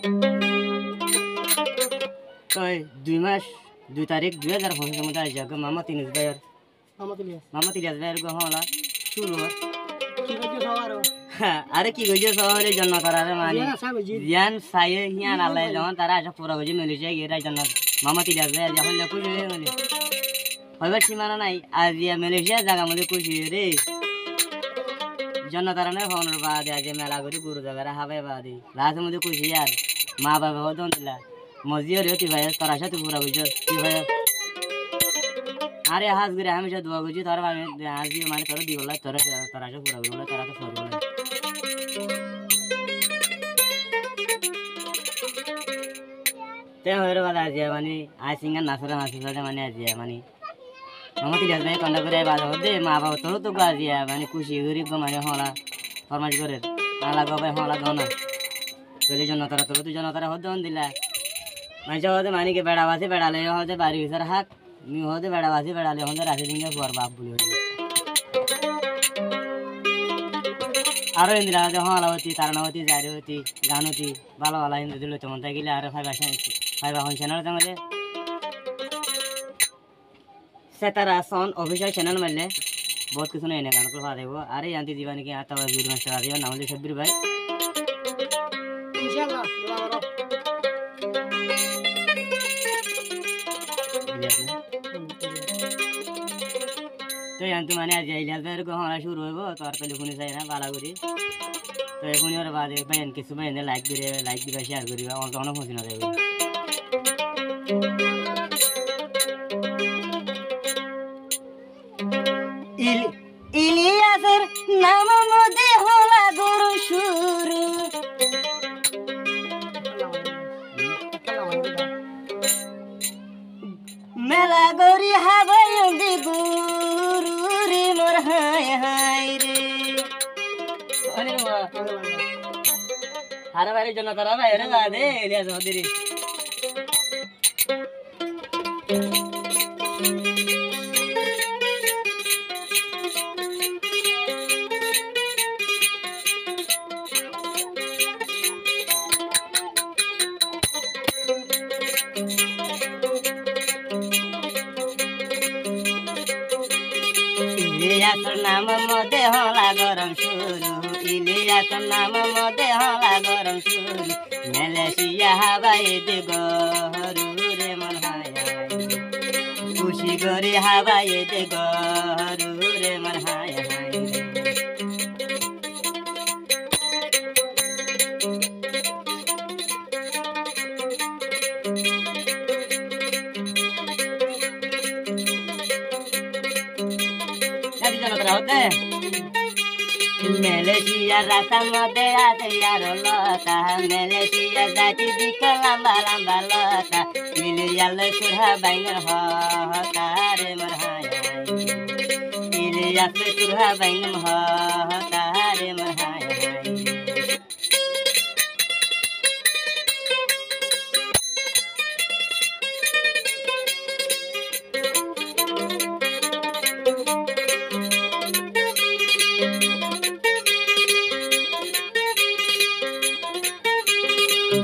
তো 2 মাস 2 তারিখ 2025 মধ্যে আইসা মামা তিনিস ভাইয়ের মামা তিরিয়াস ভাইয়ের হলা শুরু আরে কি কইছে শহরে জন্য তারারে মানে জ্ঞান সাইয়ে হিয়ান আলাই যখন তারা আসা পুরা বুঝে মিলিছে এরা জন্য মামা তিরিয়াস ভাই যা হইলে খুশি হয়ে গেল হইবার সীমানা নাই আজ মালয়েশিয়া জায়গা মধ্যে খুশি রে জন্য তারা না ফোনের বাদে আজ মেলা করি গুরু জায়গায় হাবে বাদে লাস্টের মধ্যে খুশি আর মা বাবা হতো দিলা মসজিদ হতি ভাই তোরা সাথে পুরা বুঝছো কি ভাই আরে হাজ করে হামেশা দোয়া করছি তোর আমি আজ মানে তোর দি বলা তোরা তোরা সব পুরা বলা তোরা তো সরি বলা তে হইরে বাদ আজ মানে আই সিঙ্গার নাসরা নাসরা মানে আজ মানে মামা তিরিয়াস ভাই কন্ডা করে বাদ হতে মা বাবা তোর তো আজ মানে খুশি গরিব মানে হলা ফরমাইশ করে আলা গো ভাই হলা গনা তোর জন্য তারা তোর জন্য তারা হতে দিলা মানে হতে মানে কি বেড়াবাসি বেড়ালে হতে বাড়ি ভিতর হাত নি হতে বেড়াবাসি বেড়ালে হতে রাতে দিন পর বাপ বলি আরো ইন্দিরা হতে হলাবতী তারানাবতী জারিবতী গানতী ভালো ভালো হিন্দু দিল তেমন তাই গেলে আরো ফাইভ এখন চ্যানেল তাহলে সেতারা সন অফিসিয়াল চ্যানেল মারলে বহুত কিছু নেই না গান করে পাওয়া যাবো আরে জানতে দিবা নাকি আর তাও ভিডিও মাস্টার আসবে না হলে সব্বির ভাই ইনশাআল্লাহ তো জানতে মানে আজ ইলিয়াস ভাইয়ের গহনা শুরু হইব তো আর টেলিফোনে চাই না বালা করি তো এখনই ওর বাদে ভাইন কিছু ভাইন লাইক দিবা শেয়ার করিবা অল্প অনেক খুশি না যাবে ইলিয়াসের নাম মধ্যে হলা গরু শুরু মেলা গরি হাবাই দি গুরু রে মোর হায় হায় রে হারা বাইরে জন্য তারা বাইরে বাদে ইলিয়াস হদিরি ইলিয়াসর নাম মধ্যে হলা গরম শুরু ইলিয়াসর নাম মধ্যে হলা গরম শুরু মালয়েশিয়া হাবাই দে গরু রে মন হায় খুশি করে হাবাই দে গরু রে মন হায় মালয়েশিয়া রাস্তা মধ্যে আছে আর লতা মালয়েশিয়া জাতি দিক লম্বা লম্বা লতা ইলিয়াল সুরহা বাইঙ্গর হতারে মোর হায় ইলিয়াস সুরহা বাইঙ্গর হতারে মোর হায়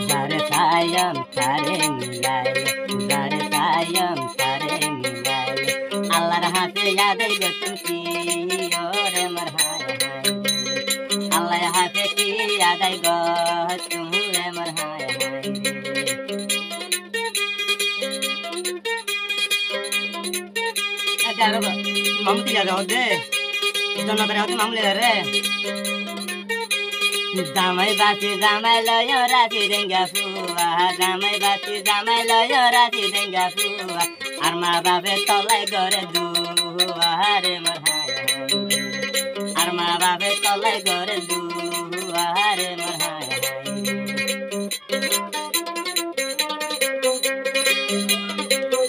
Zare sayam tare milai, zare sayam tare milai. Allah hate yade gatum ki ore marhai hai. Allah hate ki yade gatum le marhai hai. Ajar ba, mamti jada hote, jana tere hote mamle re. জামাই বাতি জামাই লয় রাতি ডেঙ্গা ফুয়া জামাই বাতি জামাই লয় রাতি ডেঙ্গা ফুয়া আর মা বাপে তলাই করে দুয়ারে মোর হায় আর মা বাপে তলাই করে দুয়ারে মোর হায়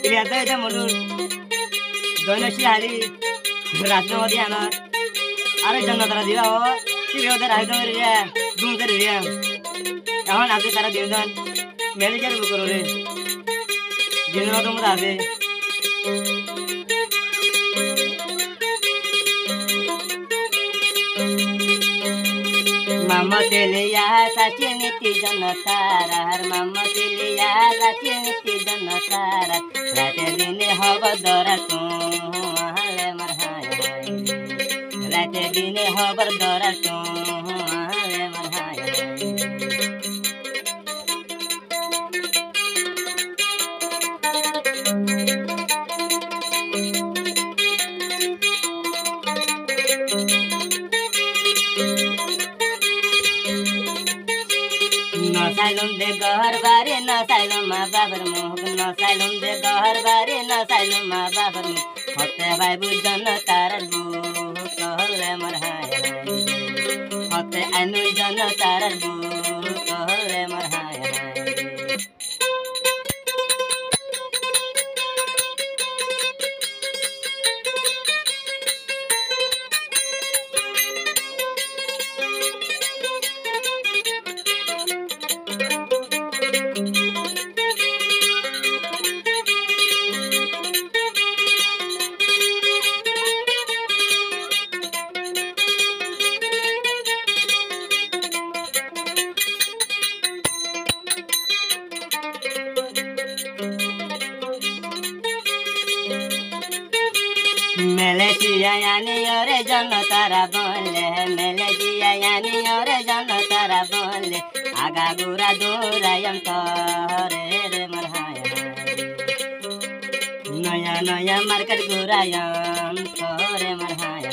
ইলিয়াস ভাই মনুর দৈনশী হারি রাজনমতি আনার আরে জন্য তারা দিবা ও ওদের আয়োজন রিয়া দুমদের রিয়া এখন আছে তারা দিনজন ম্যানেজার করো রে দিন তোমরা আছে ममतेलिया साची नीति जनतार हर ममतेलिया साची नीति जनतार राते दिने हब दरा तू हाले मरहाय राते दिने हब दरा तू हाले मरहाय नसाइलुम दे घर बारे नसाइलुम मा बाबर मुख नसाइलुम दे घर बारे नसाइलुम मा बाबर मुख हते भाइ बुझन तार बु कहले मरहाय हते आनु जन तार बु कहले मरहाय मेलेसिया यानी ओरे जन तारा बोले मेलेसिया यानी ओरे जन तारा बोले आगा गुरा दोरायम तोरे रे मरहाय नया नया मार्केट गुरायम तोरे मरहाय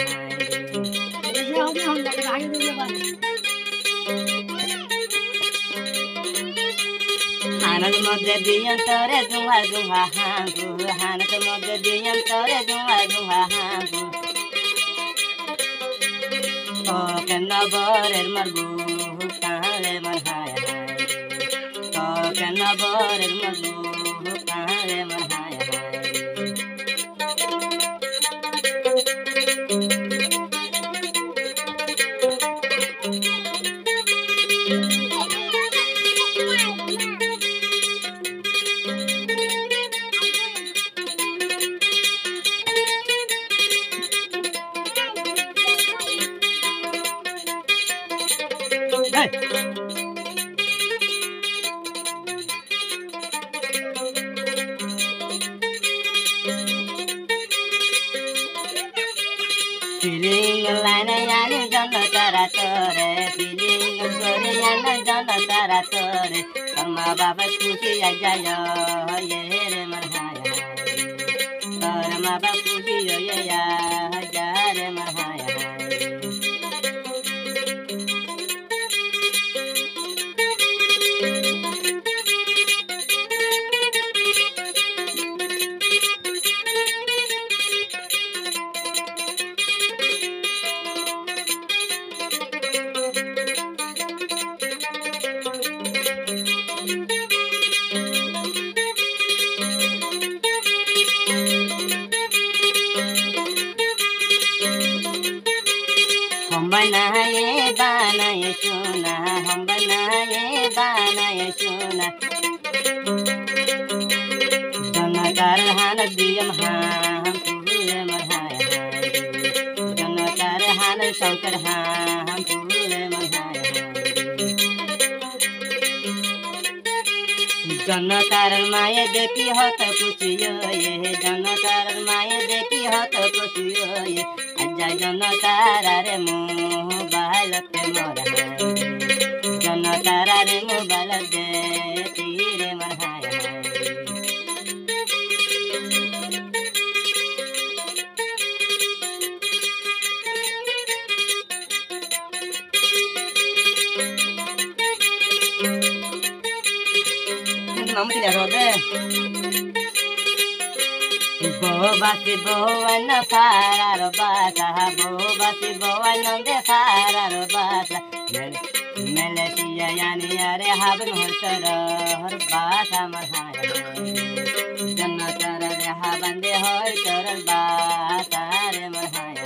हानत मध्य दियम तोरे जुहा जुहा हांगु हानत मध्य दियम तोरे जुहा जुहा हांगु तो केना बरेर मरगु काले मरहाय तो केना बरेर मरगु काले मरहाय Feeling line yani jana tara tore feeling gore yana jana tara tore karma baba kushi ajaya ye re marhaya karma baba kushi ye ya jare marhaya हम बनाए सोना हम बनाए सोना जनकार हान दियम हम फूल मरहाय जनकार हान शंकर हम फूल मरहाय जनकार माये देखी हत कुचियो ये जनकार माये देखी हत कुचियो ये आजा जनकार रे मोबाइल पे मरहाय जनकार रे मोबाइल दे तीरे मरहाय नाम tidak rode bobasi bowan farar basa bobasi bowan de farar basa Malaysia yani are haben holter har basa marhaya jannatar re haben de holter basa re marhaya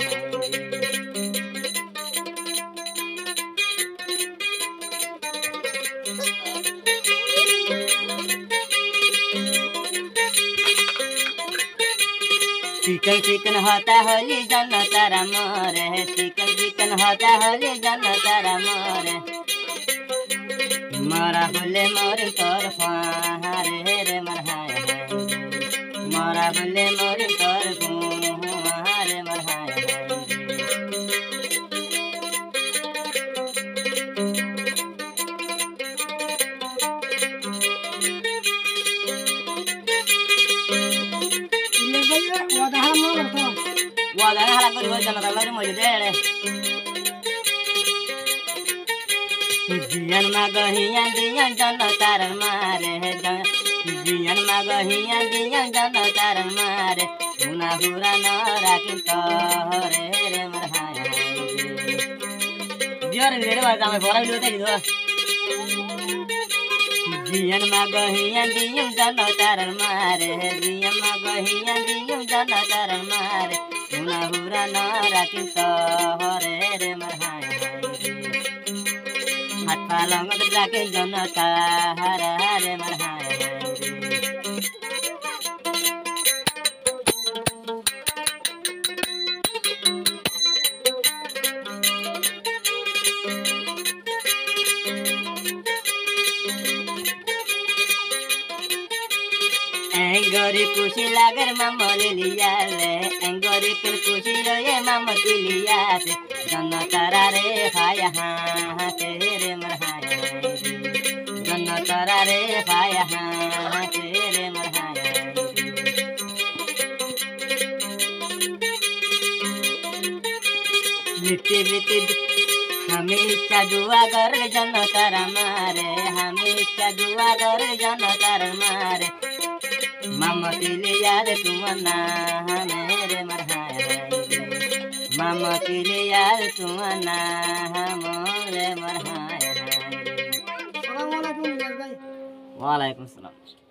chicken chicken होता होली जन तारा मोरे chicken chicken होता होली जन तारा मोरे मरा बोले मोरे तोर फारे रे मरहाय मरा बोले मोरे तोर रे मरहाय वादा हाला कर हो जन तारा मोरे देड़े जियन मा गहिया दियन जन तारन मारे जियन मा गहिया दियन जन तारन मारे हुना हुरा न राखिन तोरे रे मरहाय दियर रे बाजा में भरा लो दे दो जियन मा गहिया दियन जन तारन मारे जियन मा गहिया दियन जन तारन मारे हुना हुरा न राखिन तोरे रे मरहाय हाथ पालंग जाके जनता हरे हरे मरहाय एंगरी खुशी लागर मामले लिया ले एंगरी पिल खुशी रोये मामती लिया से जनता रे खाया हाँ तेरे मरहाय जनता रे खाया हाँ तेरे मरहाय मिट्टी मिट्टी हमें इच्छा दुआ कर जनता मारे हमें इच्छा दुआ कर जनता मारे मामा तिले यार तुमना मेरे मरहाय मामा तिले यार तुमना मोरे मरहाय वालेकुम सलाम।